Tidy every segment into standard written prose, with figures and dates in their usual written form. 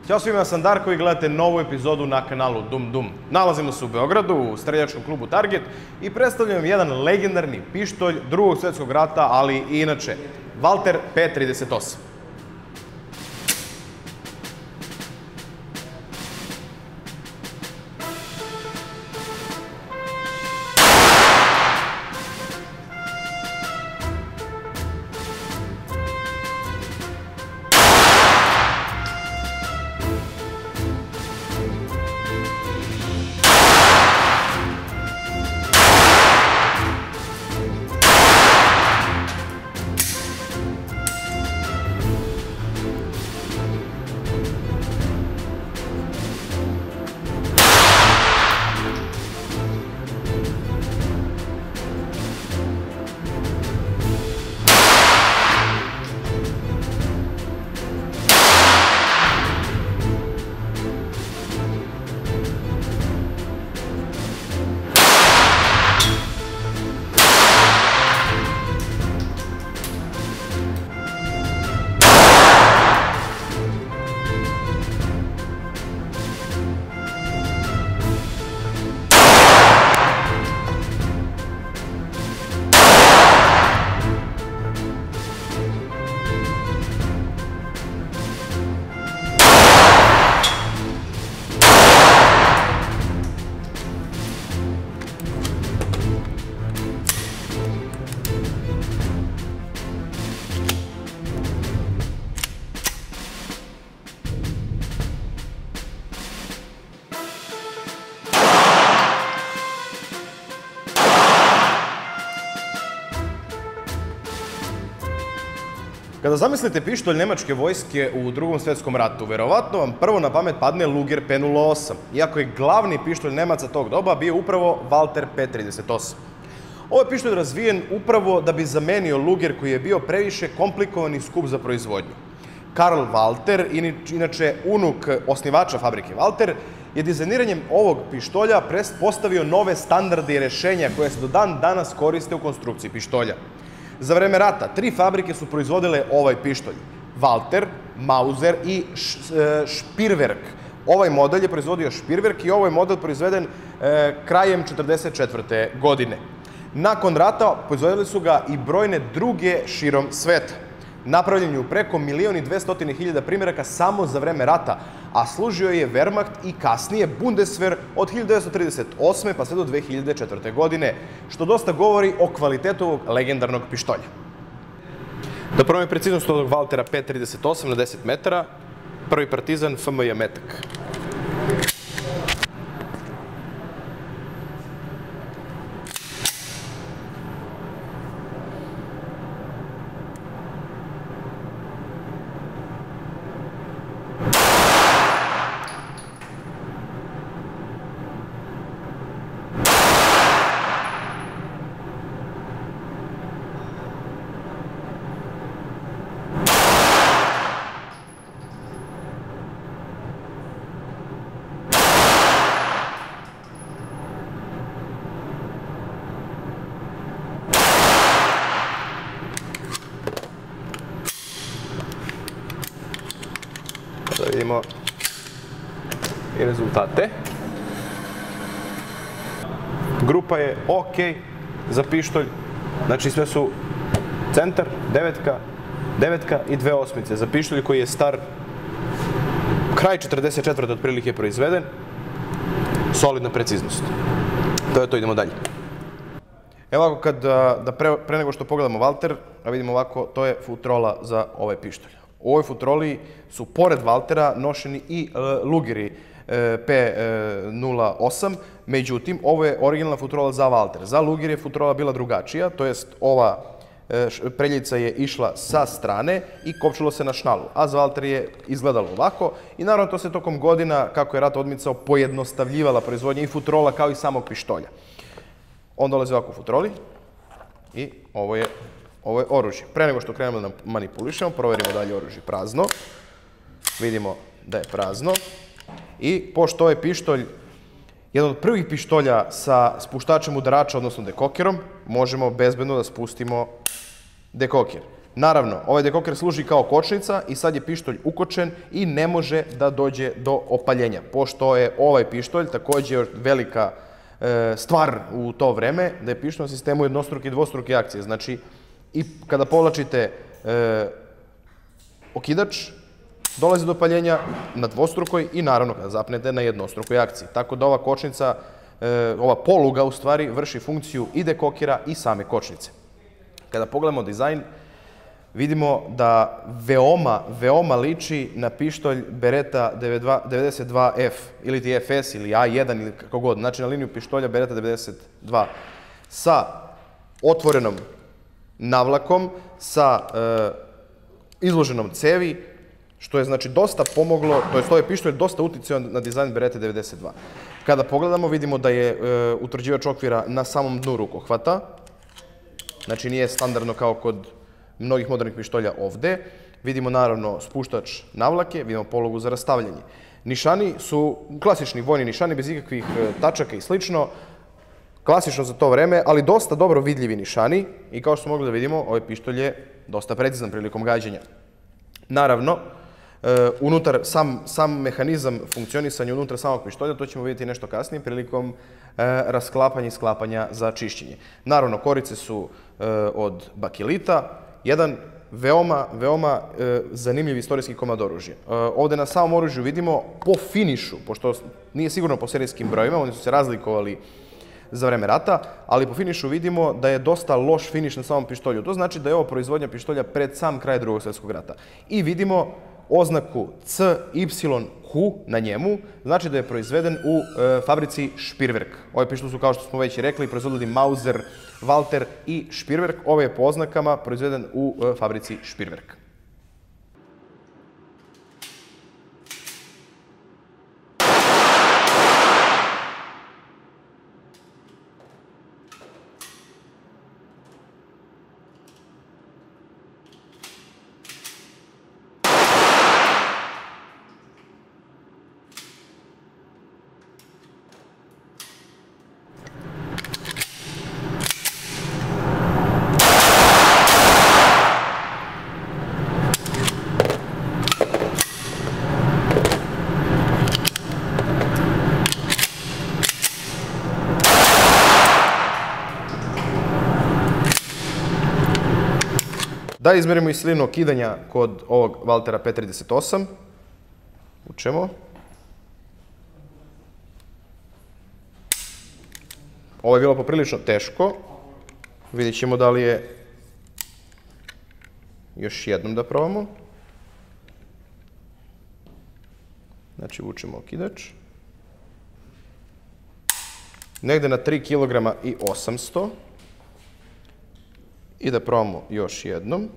Ćao svima, ja sam Darko i gledate novu epizodu na kanalu Dum Dum. Nalazimo se u Beogradu, u streljačkom klubu Target i predstavljam jedan legendarni pištolj Drugog svjetskog rata, ali i inače, Walther P38. Kada zamislite pištolj nemačke vojske u Drugom svjetskom ratu, verovatno vam prvo na pamet padne Luger P08, iako je glavni pištolj Nemaca tog doba bio upravo Walther P38. Ovo je pištolj razvijen upravo da bi zamenio Luger koji je bio previše komplikovan i skup za proizvodnju. Karl Walther, inače unuk osnivača fabrike Walther, je dizajniranjem ovog pištolja postavio nove standarde i rešenja koje se do dan danas koriste u konstrukciji pištolja. Za vreme rata, 3 fabrike su proizvodile ovaj pištolj. Walther, Mauser i Spähwerk. Ovaj model je proizvodio Spähwerk i ovaj model proizveden krajem 1944. godine. Nakon rata proizvodili su ga i brojne druge širom sveta. Napravljen je u preko 1.200.000 primjeraka samo za vreme rata, a služio je Wehrmacht i kasnije Bundeswehr od 1938. pa sve do 2004. godine, što dosta govori o kvalitetu ovog legendarnog pištolja. Da probamo preciznost ovog Walthera P38 na 10 metara, prvi partizan FMJ metak. Da vidimo i rezultate. Grupa je ok za pištolj, znači sve su centar, devetka i 2 osmice. Za pištolj koji je star kraj 44. otprilike je proizveden, solidna preciznost. To je to, idemo dalje. Evo ovako, pre nego što pogledamo Walther, a vidimo ovako, to je futrola za ovaj pištolj. U ovoj futroli su, pored Walthera, nošeni i Lugeri P08, međutim, ovo je originalna futrola za Walther. Za Luger je futrola bila drugačija, to jest ova preljica je išla sa strane i kopčilo se na šnalu, a za Walther je izgledalo ovako i naravno to se tokom godina, kako je rat odmicao, pojednostavljivala proizvodnja i futrola kao i samog pištolja. On dolazi ovako u futroli i ovo je oružje. Pre nego što krenemo da manipulišemo, proverimo da li je oružje prazno. Vidimo da je prazno. I pošto je pištolj jedan od prvih pištolja sa spuštačem udarača, odnosno dekokerom, možemo bezbedno da spustimo dekoker. Naravno, ovaj dekoker služi kao kočnica i sad je pištolj ukočen i ne može da dođe do opaljenja. Pošto je ovaj pištolj također velika stvar u to vreme, da je pištolj na sistemu jednostruke i dvostruke akcije. Znači, i kada povlačite okidač, dolazi do paljenja na dvostrukoj i naravno kada zapnete na jednostrukoj akciji. Tako da ova kočnica, ova poluga u stvari vrši funkciju i dekokera i same kočnice. Kada pogledamo dizajn, vidimo da veoma liči na pištolj Beretta 92F ili ti FS ili A1 ili kako god, znači na liniju pištolja Beretta 92 sa otvorenom navlakom, sa izloženom cevi, što je znači dosta pomoglo, to je ovaj pištolj dosta uticao na dizajn Beretta 92. Kada pogledamo, vidimo da je utvrđivač okvira na samom dnu rukohvata, znači nije standardno kao kod mnogih modernih pištolja ovde. Vidimo naravno spuštač navlake, vidimo polugu za rastavljanje. Nišani su klasični vojni nišani bez ikakvih tačaka i slično, klasično za to vreme, ali dosta dobro vidljivi nišani i kao što smo mogli da vidimo, ovaj pištolj je dosta precizan prilikom gađanja. Naravno, unutar sam mehanizam funkcionisanja unutar samog pištolja, to ćemo vidjeti nešto kasnije prilikom rasklapanja i sklapanja za čišćenje. Naravno, korice su od bakelita, jedan veoma zanimljiv istorijski komad oružja. Ovde na samom oružju vidimo po finišu, pošto nije sigurno po serijskim brojima, oni su se razlikovali za vreme rata, ali po finišu vidimo da je dosta loš finiš na samom pištolju. To znači da je ovo proizvodnja pištolja pred sam kraj Drugog svjetskog rata. I vidimo oznaku CYQ na njemu, znači da je proizveden u fabrici Špirwerk. Ove pištolje su, kao što smo već i rekli, proizvodili Mauser, Walter i Špirwerk. Ove je po oznakama proizveden u fabrici Špirwerk. Da izmerimo i silinu okidanja kod ovog Waltera P38. Učemo. Ovo je bilo poprilično teško. Vidjet ćemo da li je još jednom da probamo. Znači, vučemo okidač. Negde na 3 kg i 800. I da probamo još jednom.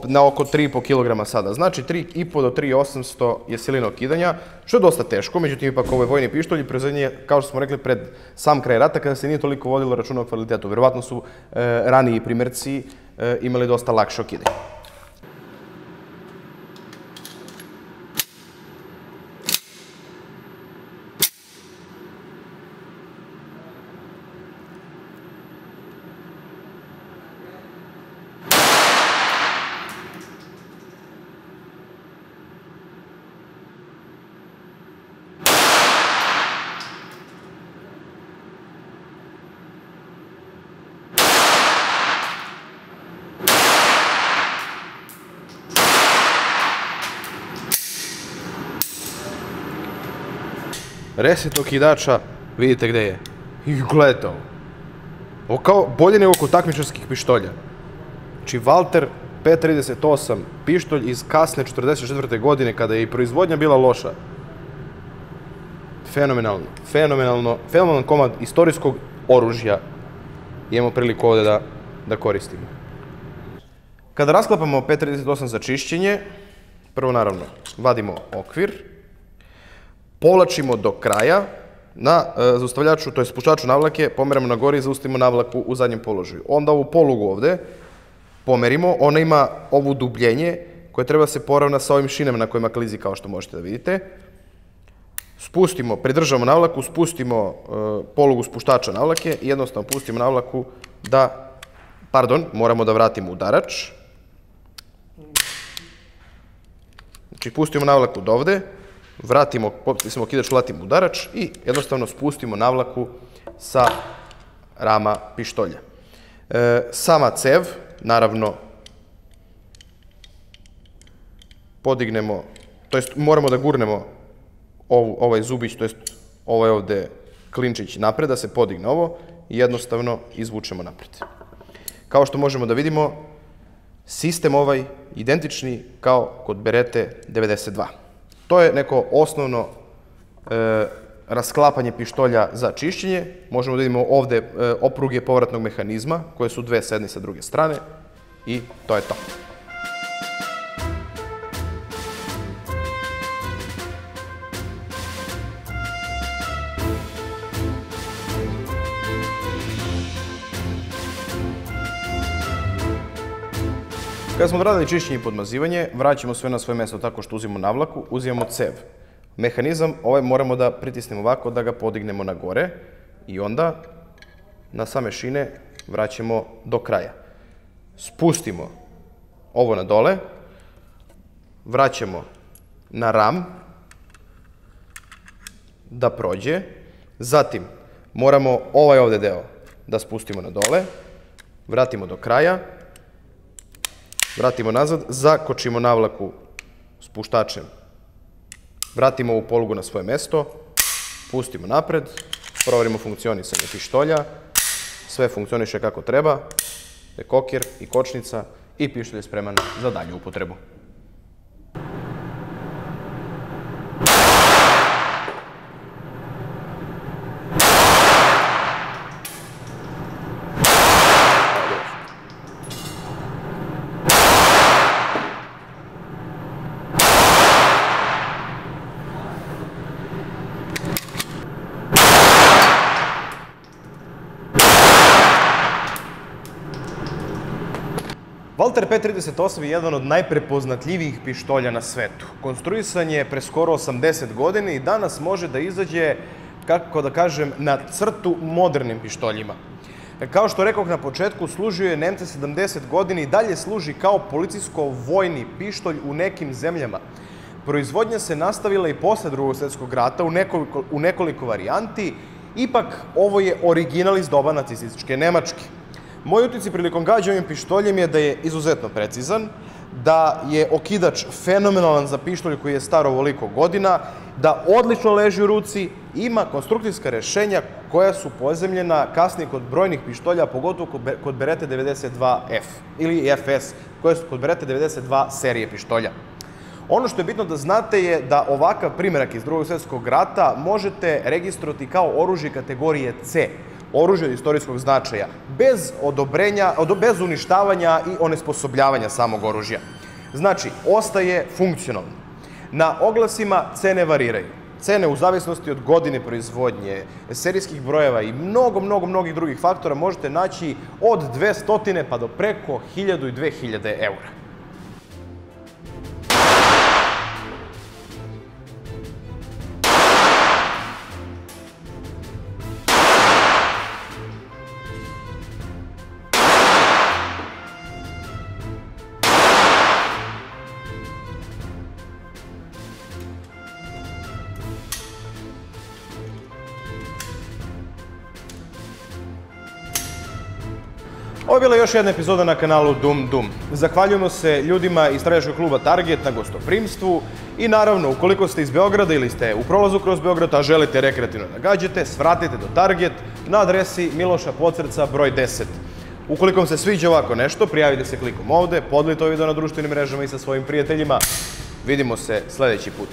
Na oko 3,5 kg sada. Znači 3,5 do 3,800 je silina okidanja, što je dosta teško, međutim ipak ovo je vojni pištolj i proizvodnje je, kao što smo rekli, pred sam kraj rata, kada se nije toliko vodilo računa o kvalitetu. Verovatno su raniji primjerci imali dosta lakše okidanje. Reset okidača, vidite gde je. I gledajte ovo. Ovo kao bolje nego kod takmičarskih pištolja. Znači, Walter P38, pištolj iz kasne 44. godine, kada je i proizvodnja bila loša. Fenomenalan komad istorijskog oružja imamo priliku ovde da koristimo. Kada rasklapamo P38 za čišćenje, prvo naravno vadimo okvir, povlačimo do kraja, na zaustavljaču, to je spuštaču navlake, pomeramo na gori i zaustavimo navlaku u zadnjem položaju. Onda ovu polugu ovde pomerimo, ona ima ovo dubljenje koje treba se poravna sa ovim šinama na kojima klizi, kao što možete da vidite. spustimo, pridržamo navlaku, spustimo polugu spuštača navlake i jednostavno pustimo navlaku da, moramo da vratimo udarač. Znači, pustimo navlaku do ovde, vratimo, potisnemo okidač, vratimo udarač i jednostavno spustimo navlaku sa rama pištolja. Sama cev, naravno, podignemo, to jest moramo da gurnemo ovaj zubić, to jest ovaj ovde klinčić napred, da se podigne ovo i jednostavno izvučemo napred. Kao što možemo da vidimo, sistem ovaj identični kao kod Berete 92. To je neko osnovno rasklapanje pištolja za čišćenje. Možemo da vidimo ovde opruge povratnog mehanizma, koje su dve s jedne i sa druge strane i to je to. Kada smo odradili čišćenje i podmazivanje, vraćamo sve na svoje mesto tako što uzimamo navlaku, uzimamo cev. Mehanizam ovaj moramo da pritisnemo ovako da ga podignemo na gore i onda na same šine vraćamo do kraja. Spustimo ovo na dole, vraćamo na ram da prođe, zatim moramo ovaj ovde deo da spustimo na dole, vratimo do kraja, vratimo nazad, zakočimo navlaku spuštačem, vratimo ovu polugu na svoje mesto, pustimo napred, proverimo funkcionisanje pištolja, sve funkcioniše kako treba, kokir i kočnica i pištolj je spreman za dalju upotrebu. Walther P38 je jedan od najprepoznatljivijih pištolja na svetu. Konstruisan je pre skoro 80 godina i danas može da izađe, kako da kažem, na crtu modernim pištoljima. Kao što rekoh na početku, služio je Nemce 70 godina i dalje služi kao policijsko-vojni pištolj u nekim zemljama. Proizvodnja se nastavila i posle Drugog svjetskog rata u nekoliko varijanti, ipak ovo je original iz doba nacističke Nemačke. Moj utisci prilikom gađanja ovim pištoljem je da je izuzetno precizan, da je okidač fenomenalan za pištolj koji je star ovoliko godina, da odlično leži u ruci, ima konstrukcijska rešenja koja su pozemljena kasnije kod brojnih pištolja, pogotovo kod Berete 92F ili FS, koje su kod Berete 92 serije pištolja. Ono što je bitno da znate je da ovakav primerak iz Drugog svjetskog rata možete registrovati kao oružje kategorije C, oružje od istorijskog značaja, bez odobrenja, bez uništavanja i onesposobljavanja samog oružja. Znači, ostaje funkcionalno. Na oglasima cene variraju. Cene u zavisnosti od godine proizvodnje, serijskih brojeva i mnogih drugih faktora možete naći od 200 pa do preko 1000 i 2000 eura. Ovo je bila još jedna epizoda na kanalu Dum Dum. Zahvaljujemo se ljudima iz streljačkog kluba Target na gostoprimstvu i naravno, ukoliko ste iz Beograda ili ste u prolazu kroz Beograd, a želite rekreativno da gađate, svratite do Target na adresi Miloša Pocerca broj 10. Ukoliko vam se sviđa ovako nešto, prijavite se klikom ovde, podelite ovaj video na društvenim mrežama i sa svojim prijateljima. Vidimo se sledeći put.